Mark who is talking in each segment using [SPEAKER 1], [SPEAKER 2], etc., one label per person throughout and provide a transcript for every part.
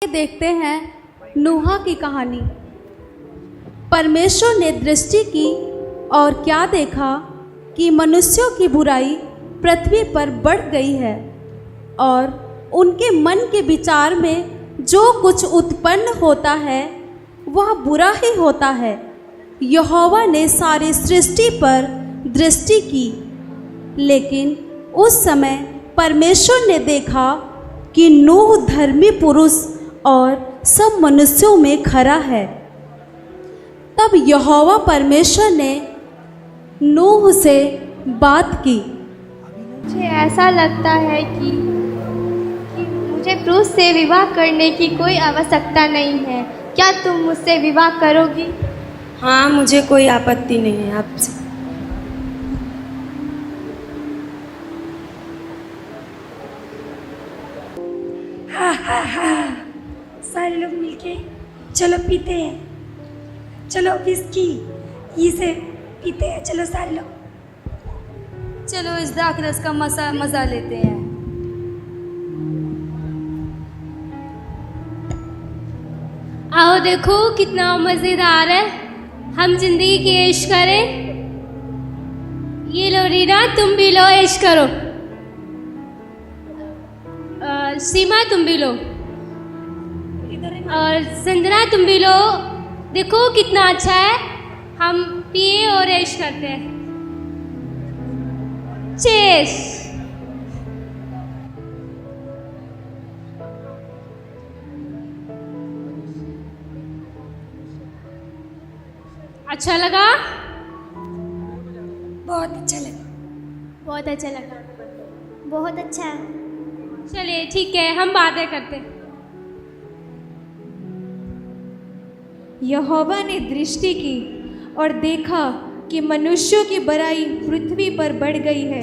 [SPEAKER 1] देखते हैं नूह की कहानी। परमेश्वर ने दृष्टि की और क्या देखा कि मनुष्यों की बुराई पृथ्वी पर बढ़ गई है और उनके मन के विचार में जो कुछ उत्पन्न होता है वह बुरा ही होता है। यहोवा ने सारी सृष्टि पर दृष्टि की, लेकिन उस समय परमेश्वर ने देखा कि नूह धर्मी पुरुष और सब मनुष्यों में खरा है। तब यहोवा परमेश्वर ने नूह से बात की।
[SPEAKER 2] मुझे ऐसा लगता है कि मुझे पुरुष से विवाह करने की कोई आवश्यकता नहीं है। क्या तुम मुझसे विवाह करोगी?
[SPEAKER 3] हाँ, मुझे कोई आपत्ति नहीं है आपसे।
[SPEAKER 4] सारे लोग मिलके चलो पीते हैं, चलो विस्की इसे पीते हैं, चलो सारे लोग।
[SPEAKER 1] चलो इस द्राक्षरस का मज़ा लेते हैं।
[SPEAKER 5] आओ देखो कितना मज़ेदार है, हम जिंदगी की ऐश करें। ये लो रीना, तुम भी लो, ऐश करो। सीमा तुम भी लो, और संजना तुम भी लो। देखो कितना अच्छा है, हम पिए और ऐश करते हैं। चेस। अच्छा लगा?
[SPEAKER 4] बहुत अच्छा लगा।
[SPEAKER 5] बहुत अच्छा लगा।
[SPEAKER 2] बहुत अच्छा है।
[SPEAKER 5] चलिए ठीक है, हम बातें करते हैं।
[SPEAKER 6] यहोवा ने दृष्टि की और देखा कि मनुष्यों की बुराई पृथ्वी पर बढ़ गई है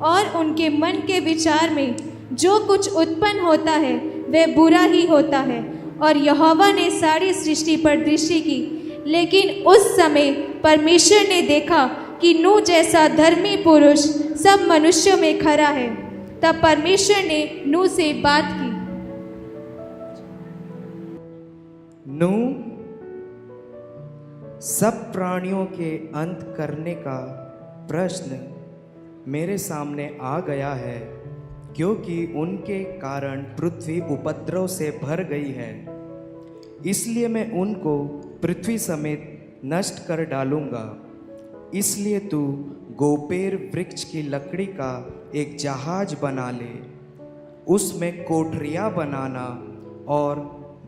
[SPEAKER 6] और उनके मन के विचार में जो कुछ उत्पन्न होता है वह बुरा ही होता है। और यहोवा ने सारी सृष्टि पर दृष्टि की, लेकिन उस समय परमेश्वर ने देखा कि नूह जैसा धर्मी पुरुष सब मनुष्यों में खरा है। तब परमेश्वर ने नूह से बात की।
[SPEAKER 7] नूह, सब प्राणियों के अंत करने का प्रश्न मेरे सामने आ गया है, क्योंकि उनके कारण पृथ्वी उपद्रव से भर गई है। इसलिए मैं उनको पृथ्वी समेत नष्ट कर डालूंगा। इसलिए तू गोपेर वृक्ष की लकड़ी का एक जहाज बना ले, उसमें कोठरियाँ बनाना और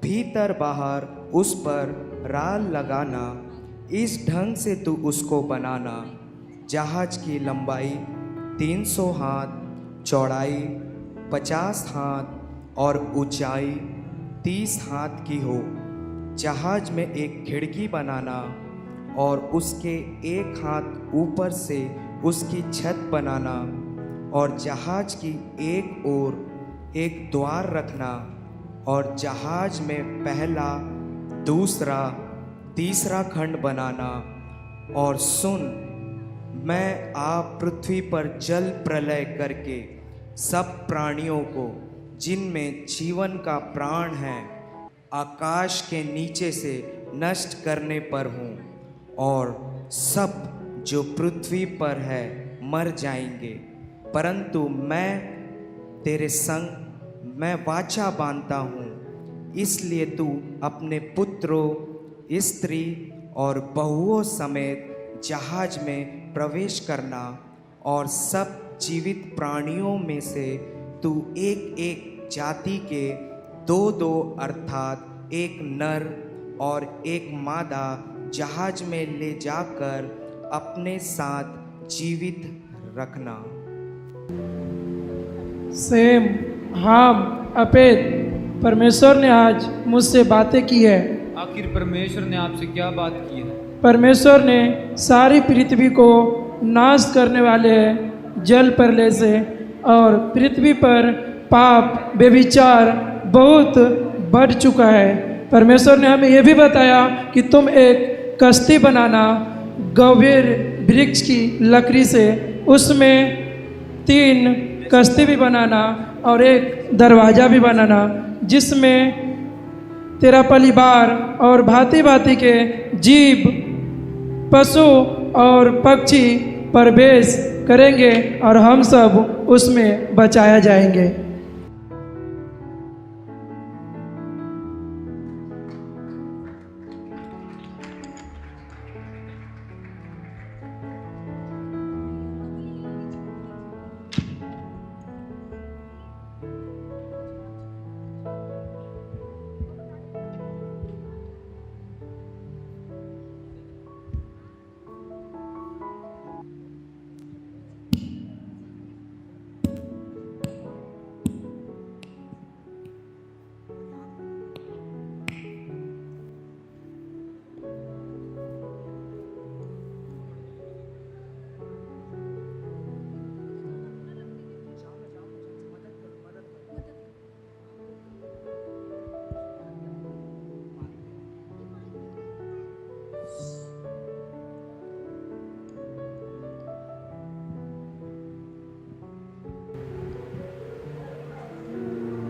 [SPEAKER 7] भीतर बाहर उस पर राल लगाना। इस ढंग से तू उसको बनाना। जहाज की लंबाई 300 हाथ, चौड़ाई 50 हाथ और ऊंचाई 30 हाथ की हो। जहाज में एक खिड़की बनाना और उसके एक हाथ ऊपर से उसकी छत बनाना और जहाज की एक ओर एक द्वार रखना और जहाज में पहला, दूसरा, तीसरा खंड बनाना। और सुन, मैं आप पृथ्वी पर जल प्रलय करके सब प्राणियों को जिनमें जीवन का प्राण है आकाश के नीचे से नष्ट करने पर हूँ, और सब जो पृथ्वी पर है मर जाएंगे। परंतु मैं तेरे संग मैं वाचा बांधता हूँ, इसलिए तू अपने पुत्रों, स्त्री और बहुओं समेत जहाज में प्रवेश करना और सब जीवित प्राणियों में से तू एक एक जाति के 2-2 अर्थात एक नर और एक मादा जहाज में ले जाकर अपने साथ जीवित रखना।
[SPEAKER 8] सेम, हाम, अपेद, परमेश्वर ने आज मुझसे बातें की है।
[SPEAKER 9] आखिर परमेश्वर ने आपसे क्या बात की है?
[SPEAKER 8] परमेश्वर ने सारी पृथ्वी को नाश करने वाले जल प्रलय से और पृथ्वी पर पाप, व्यभिचार बहुत बढ़ चुका है। परमेश्वर ने हमें यह भी बताया कि तुम एक कश्ती बनाना गंभीर वृक्ष की लकड़ी से, उसमें 3 कश्ती भी बनाना और एक दरवाज़ा भी बनाना, जिसमें तेरा परिवार और भांति भांति के जीव, पशु और पक्षी प्रवेश करेंगे और हम सब उसमें बचाया जाएंगे।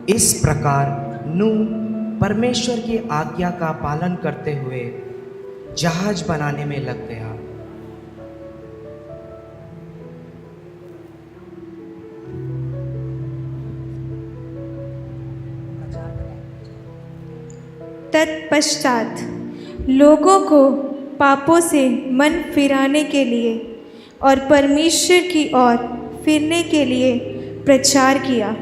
[SPEAKER 7] इस प्रकार नूह परमेश्वर की आज्ञा का पालन करते हुए जहाज बनाने में लग गया।
[SPEAKER 6] तत्पश्चात लोगों को पापों से मन फिराने के लिए और परमेश्वर की ओर फिरने के लिए प्रचार किया।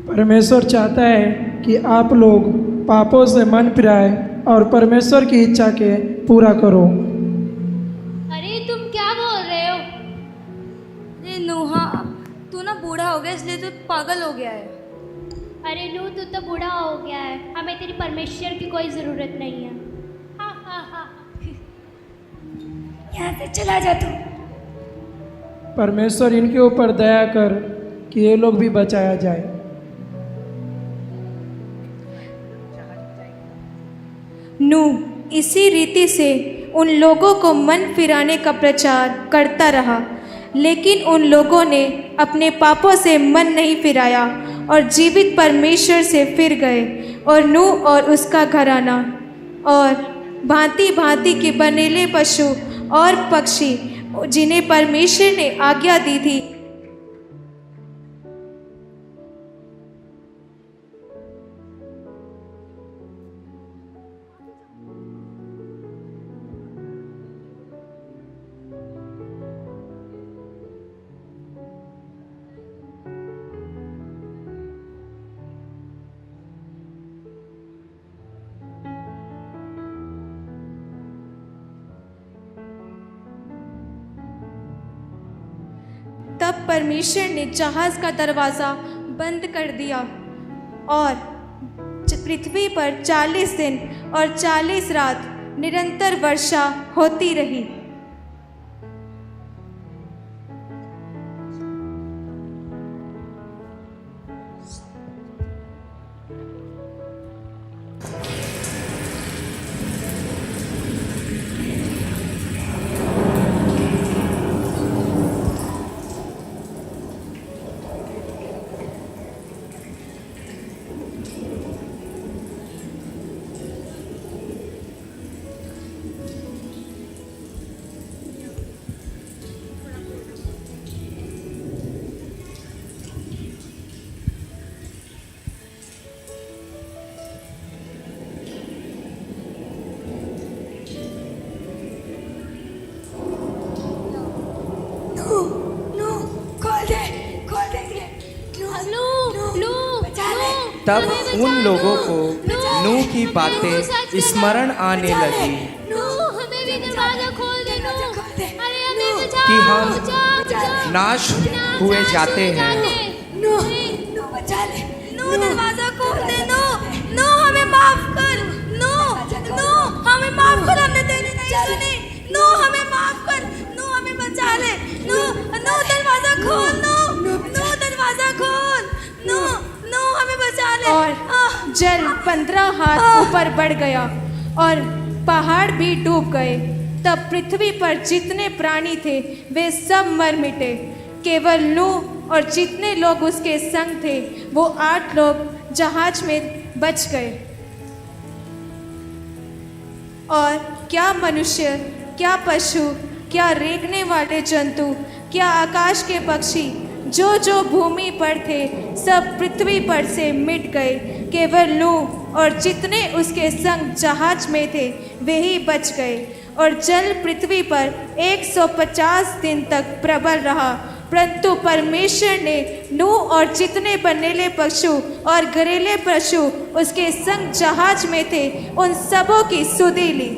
[SPEAKER 8] परमेश्वर चाहता है कि आप लोग पापों से मन फिराए और परमेश्वर की इच्छा के पूरा करो।
[SPEAKER 5] अरे तुम क्या बोल रहे हो?
[SPEAKER 3] अरे नूहा, तू ना बूढ़ा हो गया इसलिए तू पागल हो गया है।
[SPEAKER 5] अरे नूह, तू तो बूढ़ा हो गया है, हमें तेरी परमेश्वर की कोई ज़रूरत नहीं है। हा हा हा।
[SPEAKER 4] यहाँ से चला जा तू।
[SPEAKER 8] परमेश्वर इनके ऊपर दया कर कि ये लोग भी बचाया जाए।
[SPEAKER 6] नूह इसी रीति से उन लोगों को मन फिराने का प्रचार करता रहा, लेकिन उन लोगों ने अपने पापों से मन नहीं फिराया और जीवित परमेश्वर से फिर गए। और नूह और उसका घराना और भांति भांति के बनेले पशु और पक्षी जिन्हें परमेश्वर ने आज्ञा दी थी, तब परमेश्वर ने जहाज का दरवाज़ा बंद कर दिया और पृथ्वी पर 40 दिन और 40 रात निरंतर वर्षा होती रही।
[SPEAKER 7] तब उन लोगों को नूह की बातें स्मरण आने लगी कि हम नाश हुए जाते हैं।
[SPEAKER 3] दरवाजा खोल दे।
[SPEAKER 6] और जल 15 हाथ ऊपर बढ़ गया और पहाड़ भी डूब गए। तब पृथ्वी पर जितने प्राणी थे वे सब मर मिटे। केवल नूह और जितने लोग उसके संग थे वो 8 लोग जहाज में बच गए। और क्या मनुष्य, क्या पशु, क्या रेंगने वाले जंतु, क्या आकाश के पक्षी जो जो भूमि पर थे सब पृथ्वी पर से मिट गए। केवल नूह और जितने उसके संग जहाज में थे वे ही बच गए। और जल पृथ्वी पर 150 दिन तक प्रबल रहा। परंतु परमेश्वर ने नूह और जितने बनेले पशु और घरेले पशु उसके संग जहाज में थे उन सबों की सुधि ली।